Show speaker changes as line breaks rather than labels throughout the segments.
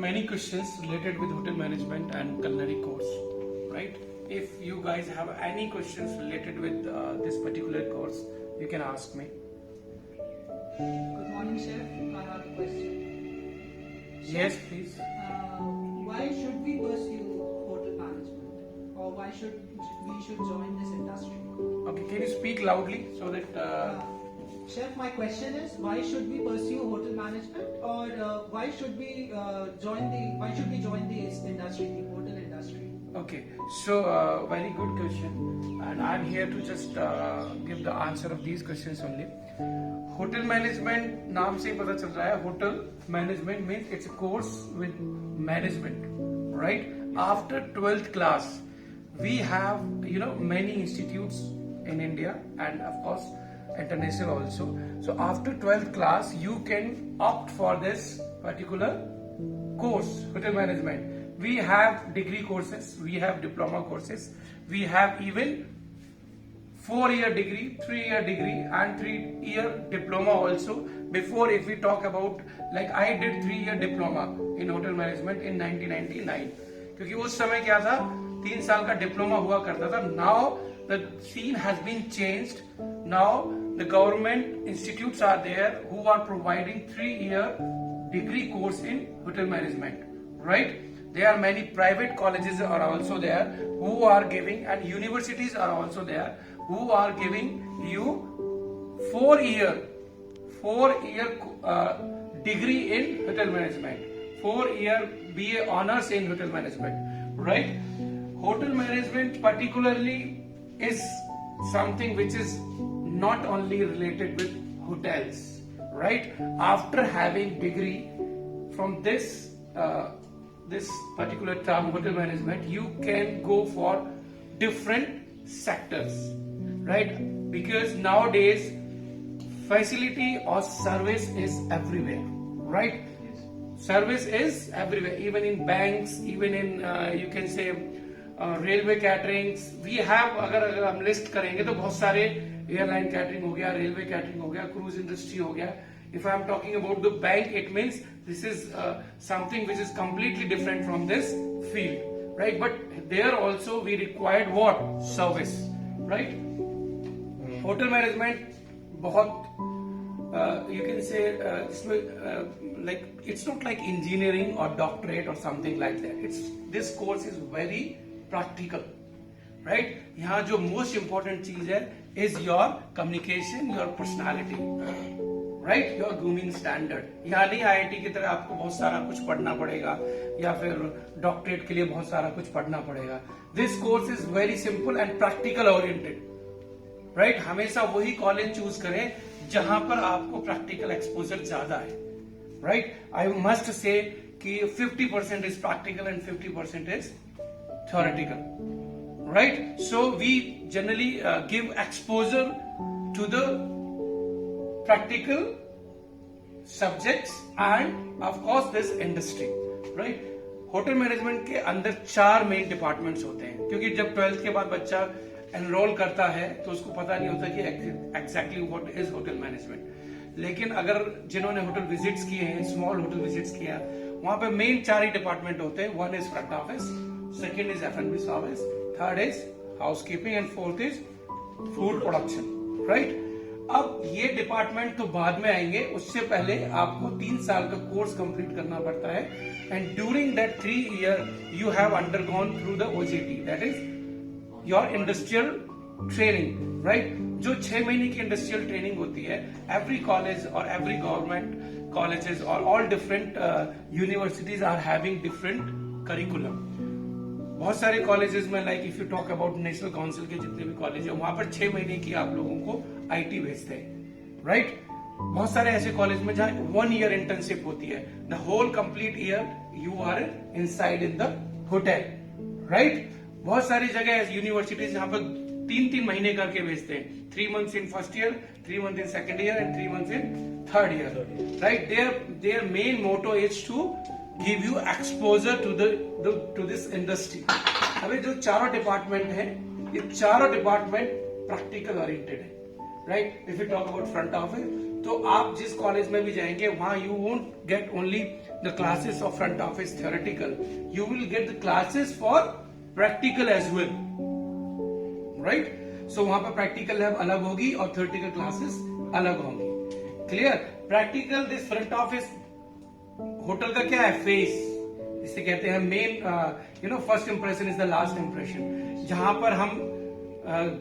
many questions related with hotel management and culinary course, right? If you guys have any questions related with this particular course, you can ask me.
Good morning, Chef. I have a question.
Yes, please.
Why should we pursue hotel management, or why should we join this industry?
Okay, can you speak loudly so that?
Chef, my question is, why should we pursue hotel management, or why should we join this industry, the hotel industry?
Okay, so very good question, and I'm here to just give the answer of these questions only. Hotel management नाम से ही पता चल रहा है. Hotel management means it's a course with management, right? After 12th class, we have many institutes in India and of course international also. So after 12th class, you can opt for this particular course, hotel management. We have degree courses, we have diploma courses, we have even 4-year degree, 3-year degree and 3-year diploma also. Before, if we talk about, like I did 3-year diploma in hotel management in 1999. क्योंकि उस समय क्या था, 3 साल का diploma हुआ करता था. Now the scene has been changed. Now the government institutes are there who are providing 3-year degree course in hotel management, right? There are many private colleges are also there who are giving, and universities are also there who are giving you 4-year degree in hotel management, 4-year BA honors in hotel management, right? Hotel management particularly is something which is not only related with hotels, right? After having degree from this particular term, hotel management, you can go for different sectors, right? Because nowadays facility or service is everywhere, right? Service is everywhere, even in banks, even in you can say railway caterings. We have, अगर हम list करेंगे तो बहुत सारे airline catering हो गया, railway catering हो गया, क्रूज इंडस्ट्री हो गया. If I am talking about the bank, it means this is something which is completely different from this field, right? But there also we required what? Service, right? Hotel management बहुत you can say इसमें like it's not like engineering or doctorate or something like that. This course is very practical, right? यहाँ जो most important चीज है is your communication, your personality. Right, your grooming standard. यहाँ नहीं IIT की तरह आपको बहुत सारा कुछ पढ़ना पड़ेगा या फिर डॉक्टरेट के लिए बहुत सारा कुछ पढ़ना पड़ेगा. This course is very simple and practical oriented, right? हमेशा वही कॉलेज चूज करें जहां पर आपको प्रैक्टिकल एक्सपोजर ज्यादा है, राइट? आई मस्ट से कि 50% is practical and 50% is theoretical, right? So we generally give exposure to the practical subjects and of course this industry, right? Hotel management के अंदर 4 main departments होते हैं, क्योंकि जब 12th के बाद बच्चा एनरोल करता है तो उसको पता नहीं होता कि exactly what is hotel management. लेकिन अगर जिन्होंने होटल विजिट्स किए हैं, स्मॉल होटल विजिट्स किया, वहां पे मेन 4 ही डिपार्टमेंट होते हैं. 1 is front office, 2nd is F&B service, 3rd is housekeeping and 4th is food production, right? अब ये डिपार्टमेंट तो बाद में आएंगे, उससे पहले आपको 3 साल का कोर्स कंप्लीट करना पड़ता है. And during that 3 year you have undergone through the OJT, that is your industrial training, right? जो 6 महीने की इंडस्ट्रियल ट्रेनिंग होती है, एवरी कॉलेज और एवरी गवर्नमेंट कॉलेजेस और all different universities are having different curriculum. बहुत सारे कॉलेजेस में, like if you talk about national council के जितने भी कॉलेज है, वहां पर 6 महीने की आप लोगों को आईटी भेजते हैं, राइट? बहुत सारे ऐसे कॉलेज में जहां 1 ईयर इंटर्नशिप होती है. The whole complete year you are inside in the hotel, right? बहुत सारी जगह यूनिवर्सिटीज जहां पर 3-3 महीने करके भेजते हैं. 3 months in first year, 3 months in second year and 3 months in third year, right? Their main motto is to give you exposure to this industry. अभी जो चारों डिपार्टमेंट है, ये चारों डिपार्टमेंट प्रैक्टिकल ओरिएंटेड है, right? If you talk about front office, तो आप जिस कॉलेज में भी जाएंगे वहां you won't get only the classes of front office theoretical, you will get the classes for practical as well, right? So वहां पर practical lab अलग होगी और theoretical classes अलग होंगी. Clear? Practical, this front office hotel का क्या है? फेस, जिसे कहते हैं main, first impression is the last impression. जहां पर हम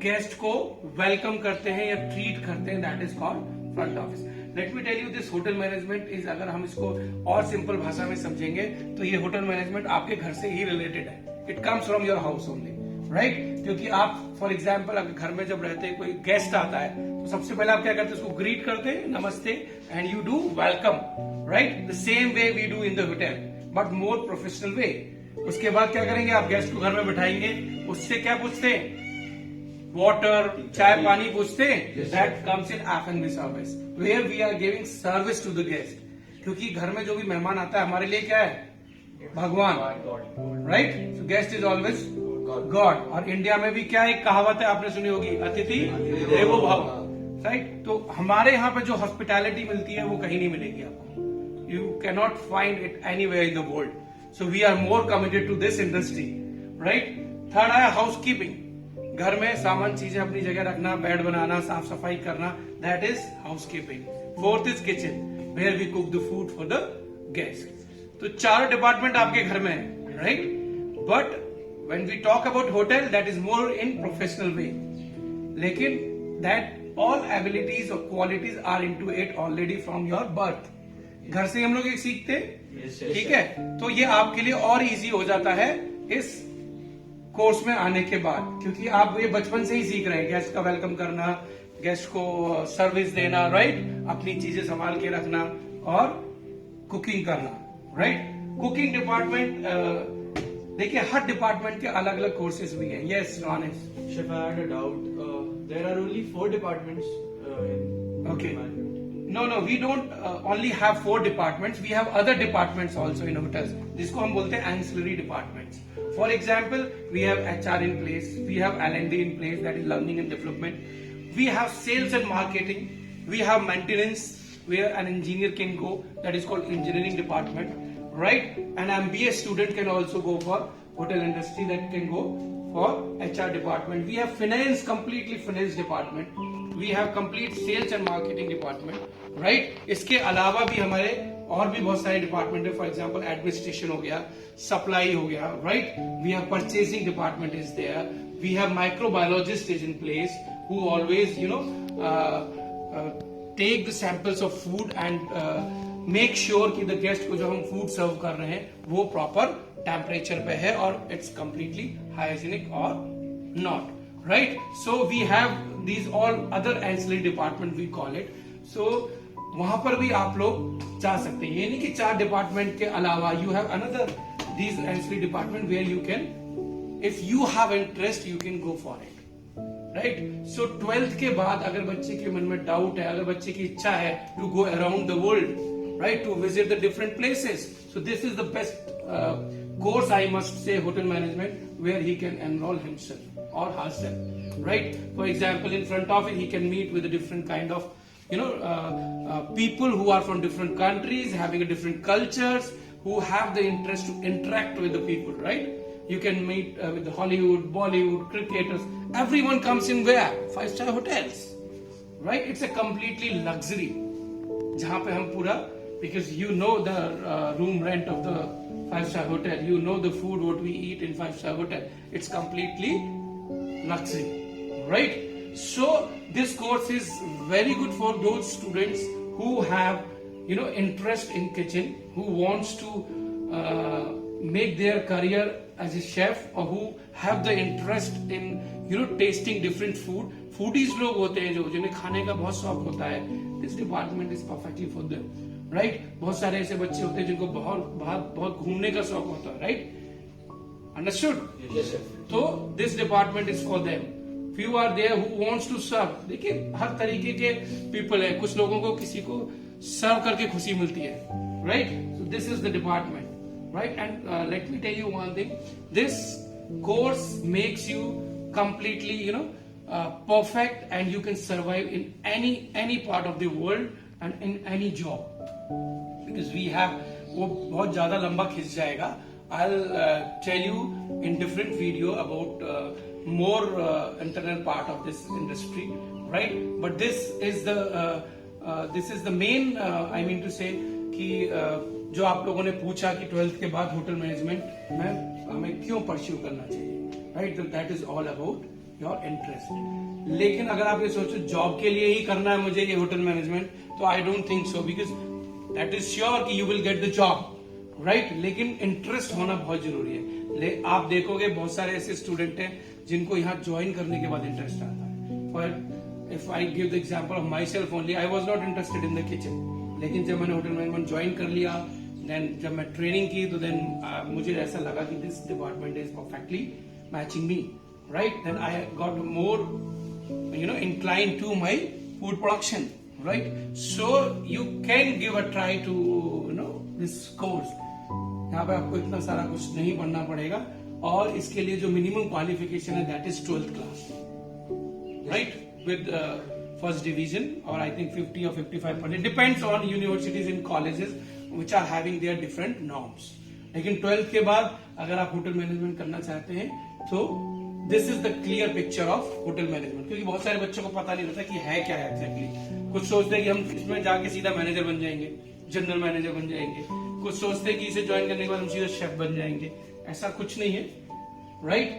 गेस्ट को वेलकम करते हैं या ट्रीट करते हैं, that is called front office. Let me tell you, this hotel management is, अगर हम इसको और सिंपल भाषा में समझेंगे तो ये होटल मैनेजमेंट आपके घर से ही रिलेटेड है. It comes from your house only, right? क्योंकि आप फॉर एग्जाम्पल अगर घर में जब रहते हैं, कोई गेस्ट आता है तो सबसे पहले आप क्या करते हैं? उसको ग्रीट करते हैं, नमस्ते, and you do welcome, right? The same way we do in the hotel, but more professional way. उसके बाद क्या करेंगे? आप गेस्ट को घर में बिठाएंगे, उससे क्या पूछते हैं? वाटर, चाय पानी पूछते हैं. That comes in F&B service, where we are giving service to the guest. क्योंकि घर में जो भी मेहमान आता है हमारे लिए क्या है? भगवान, right? So guest is always God. और इंडिया में भी क्या एक कहावत है, आपने सुनी होगी, अतिथि देवो भव, राइट? तो हमारे यहाँ पे जो हॉस्पिटैलिटी मिलती है वो कहीं नहीं मिलेगी आपको. You cannot find it anywhere in the world. So we are more committed to this industry, right? Third है housekeeping. घर में सामान चीजें अपनी जगह रखना, बेड बनाना, साफ सफाई करना, that is housekeeping. Fourth is kitchen, where we cook the food for the guests. तो चार डिपार्टमेंट आपके घर में है, right? But when we talk about hotel, that is more in professional way. लेकिन that all abilities or qualities are into it already from your birth. घर से हम लोग एक सीखते, ठीक है? तो ये आपके लिए और इजी हो जाता है इस कोर्स में आने के बाद, क्योंकि आप ये बचपन से ही सीख रहे हैं. गेस्ट का वेलकम करना, गेस्ट को सर्विस देना, राइट? अपनी चीजें संभाल के रखना और कुकिंग करना, राइट? कुकिंग डिपार्टमेंट, देखिए हर डिपार्टमेंट के अलग अलग कोर्सेज भी हैं. Yes रॉनेश.
Chef, I had a doubt. There are only 4 departments in
Okay.
management.
No, we don't only have 4 departments. We have other departments also in hotels, जिसको हम बोलते हैं ancillary departments. For example, we have HR in place, we have L&D in place, that is learning and development. We have sales and marketing. We have maintenance, where an engineer can go, that is called engineering department, right? An MBA student can also go for hotel industry, that can go for HR department. We have finance, completely finance department. We have complete sales and marketing department, right? इसके अलावा भी हमारे और भी बहुत सारे department है. For example administration हो गया, सप्लाई हो गया, right? We have purchasing department is there. We have microbiologist is in place, who always take the samples of food and make sure कि द गेस्ट को जो हम फूड सर्व कर रहे हैं वो प्रॉपर टेम्परेचर पे है और इट्स कंप्लीटली हाइजीनिक और not, right? So we have these all other ancillary department we call it. So वहां पर भी आप लोग जा सकते हैं. ये नहीं कि 4 डिपार्टमेंट के अलावा you have another these ancillary department where you can, if you have interest, you can go for it, right? So 12th के बाद अगर बच्चे के मन में डाउट है, अगर बच्चे की इच्छा है to go around the world, right, to visit the different places, so this is the best course, I must say, hotel management, where he can enroll himself or herself, right? For example, in front office he can meet with a different kind of people who are from different countries, having a different cultures, who have the interest to interact with the people, right? You can meet with the Hollywood, Bollywood, cricketers. Everyone comes in where? 5-star hotels, right? It's a completely luxury, जहाँ पे हम पूरा, because you know the room rent of the 5-star hotel, you know the food what we eat in 5-star hotel. It's completely luxury, right? So this course is very good for those students who have interest in kitchen, who wants to make their career as a chef, or who have the interest in tasting different food. Foodies लोग होते हैं जो जिन्हें खाने का बहुत शौक होता है. This department is perfectly for them, right? बहुत सारे ऐसे बच्चे होते हैं जिनको बहुत घूमने का शौक होता है, right? Understood?
Yes, sir.
So this department is for them. Few are there who wants to serve. देखिए हर तरीके के people है. कुछ लोगों को किसी को serve करके खुशी मिलती है, right? So this is the department, right? And let me tell you one thing. This course makes you completely, perfect, and you can survive in any part of the world and in any job, because we have वो बहुत ज्यादा लंबा खिंच जाएगा. I'll tell you in different video about more internal part of this industry, right? But this is the main I mean to say कि जो आप लोगों ने पूछा कि 12th के बाद होटल मैनेजमेंट में हमें क्यों परस्यू करना चाहिए, right? That is all about your interest. लेकिन अगर आप ये सोचो जॉब के लिए ही करना है मुझे ये होटल मैनेजमेंट, तो I don't think so, because that is sure कि you will get the job, right? लेकिन इंटरेस्ट होना बहुत जरूरी है. आप देखोगे बहुत सारे ऐसे स्टूडेंट हैं जिनको यहाँ ज्वाइन करने के बाद इंटरेस्ट आता है. For if I give the example of my self only, I was not interested in the kitchen, लेकिन जब मैंने होटल मैनेजमेंट ज्वाइन कर लिया, देन जब मैं ट्रेनिंग की, तो देन मुझे ऐसा लगा कि this department is perfectly matching me, right? Then I got more inclined to my food production, right? So you can give a try to this course. यहाँ पे आपको इतना सारा कुछ नहीं पढ़ना पड़ेगा, और इसके लिए जो मिनिमम क्वालिफिकेशन है that is 12th class, right? With first division, और I think 50 or 55%, depends on universities and colleges which are having their different norms. लेकिन 12th के बाद अगर आप होटल मैनेजमेंट करना चाहते हैं तो this is the clear picture of hotel management. क्योंकि बहुत सारे बच्चों को पता नहीं रहता कि है क्या है एग्जैक्टली. कुछ सोचते हैं कि हम इसमें जाके सीधा मैनेजर बन जाएंगे, जनरल मैनेजर बन जाएंगे. कुछ सोचते हैं कि इसे ज्वाइन करने के बाद हम सीधा शेफ बन जाएंगे. ऐसा कुछ नहीं है, राइट?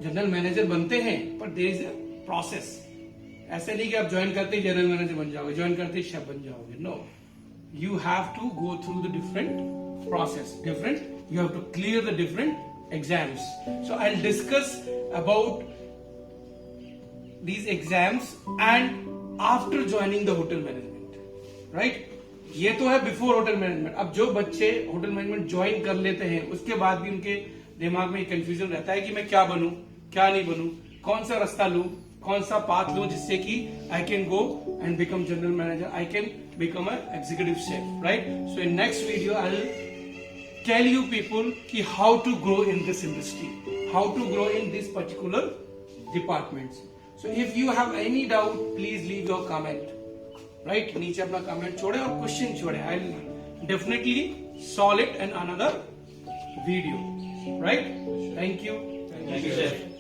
जनरल मैनेजर बनते हैं, पर देयर इज अ प्रोसेस. ऐसे नहीं कि आप ज्वाइन करते ही जनरल मैनेजर बन जाओगे, ज्वाइन करते ही शेफ बन जाओगे. No, you have to go through the different process, you have to clear the different exams. So I'll discuss about these exams and after joining the hotel management, right? ये तो है before hotel management. अब जो बच्चे hotel management join कर लेते हैं, उसके बाद भी उनके दिमाग में कंफ्यूजन रहता है कि मैं क्या बनूं, क्या नहीं बनूं, कौन सा रास्ता लूं, कौन सा पाथ लूं जिससे कि I can go and become general manager, I can become a executive chef, right? So in next video I will tell you people ki how to grow in this industry, how to grow in these particular departments. So if you have any doubt, please leave your comment, right? नीचे अपना comment छोड़े और question छोड़े. I'll definitely solve it in another video, right? Thank you.
Thank you, chef.